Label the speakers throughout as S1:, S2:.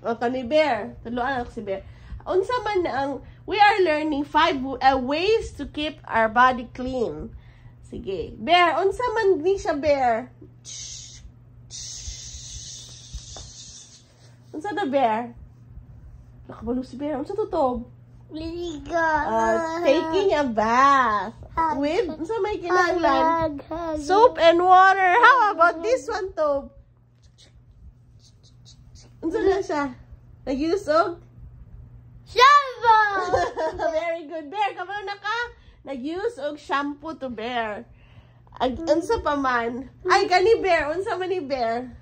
S1: O, kani bear. Tuluan ako si bear. Unsa man na ang, we are learning 5 ways to keep our body clean. Sige. Bear, unsa man ni siya bear? Unsa na bear? Nakabalo si bear. Unsa tutob? Taking a bath. With, unsa may kinahanglan? Soap and water. How about this one, Tob? Unsa na siya? Nag-use
S2: shampoo.
S1: Very good. Bear, kabalo na ka? Nag-use og shampoo to bear. Unsa pa man? Ay, kani bear. Unsa man ni bear?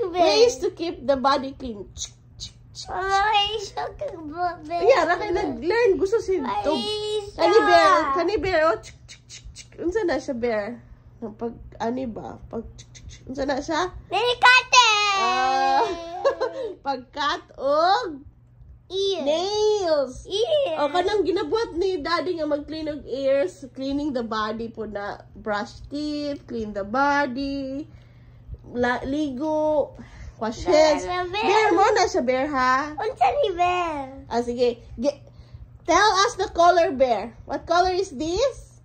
S1: Ways to keep the body clean. Yeah, ra kay nag-learn. Gusto si Tob. Kani bear. Oh, unsa na siya bear? Pag, ani ba? Pag, unsa na siya?
S2: Delikate!
S1: Pag-cut og nails. O, kanang ginabuhat ni daddy nga mag-clean og ears, cleaning the body po na brush teeth, clean the body, ligo, wash hands. Bear mo na siya, bear, ha?
S2: Unsa ni bear?
S1: Sige. Tell us the color, bear. What color is this?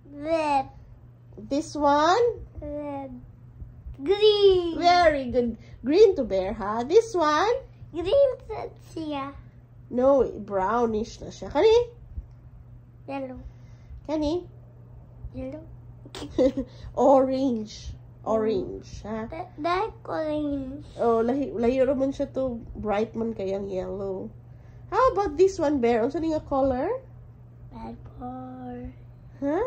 S2: Red.
S1: This one?
S2: Red. Green.
S1: Very good. Green to bear, ha? This one?
S2: Green siya.
S1: No, brownish na siya. Kani?
S2: Yellow.
S1: Kani?
S2: Yellow.
S1: Orange. Orange, ha?
S2: Dark orange.
S1: Oh, layo man siya to. Bright man kayang yellow. How about this one, bear? Unsa ni nga color?
S2: Purple.
S1: Huh?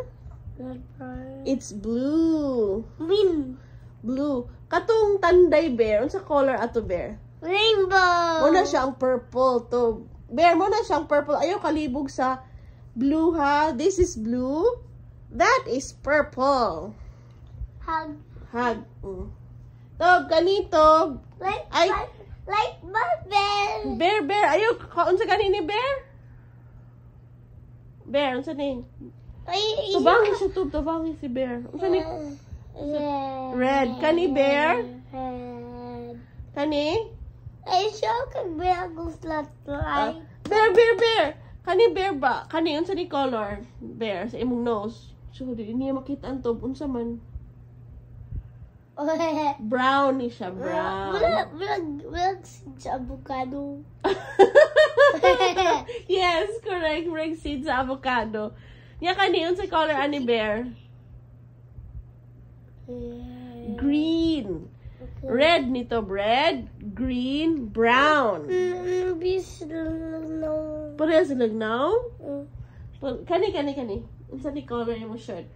S2: Purple.
S1: It's blue.
S2: Green.
S1: Blue. Katong tanday, bear. Unsa color ato, bear?
S2: Rainbow.
S1: Muna siyang purple to. Bear, muna siyang purple. Ayaw kalibog sa blue, ha? This is blue. That is purple.
S2: Hug.
S1: Hug. Tob, kanito.
S2: Like barbell.
S1: Bear. Ayaw, unsa kanini, bear? Bear, unsa ni? Tubangi siya, Tob. Tubangi si bear. Unsa ni? Red. Kani, bear?
S2: Red.
S1: Kani?
S2: Ay, siya kag bear gusto like.
S1: Bear. Kani bear ba? Kani, unsa ni color? Bear, sa imong nose. So, di niya makita ang Tob. Unsa man? Brown ni siya, brown.
S2: Vlog sa avocado.
S1: Yes, correct. Red seeds sa avocado. Nya kani, unsa color ani bear? Green. Red nito, red, green, brown. Pareha sila now? Kani. Unsa ni color mo shirt?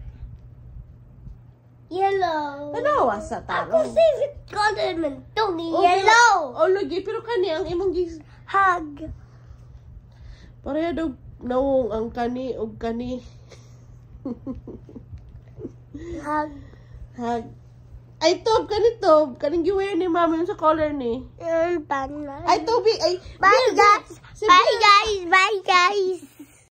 S2: Yellow.
S1: Ano sa talo?
S2: Ako favorite color man tong yellow.
S1: Oh, lagi. Pero kani, ang imong
S2: hug.
S1: Pareha daw nawong ang kani o kani.
S2: Hug.
S1: Ay, Tob, kanito. Kaning giwear ni mama yung sa color ni. Ay, Toby, ay.
S2: Bye, guys. Bye, guys.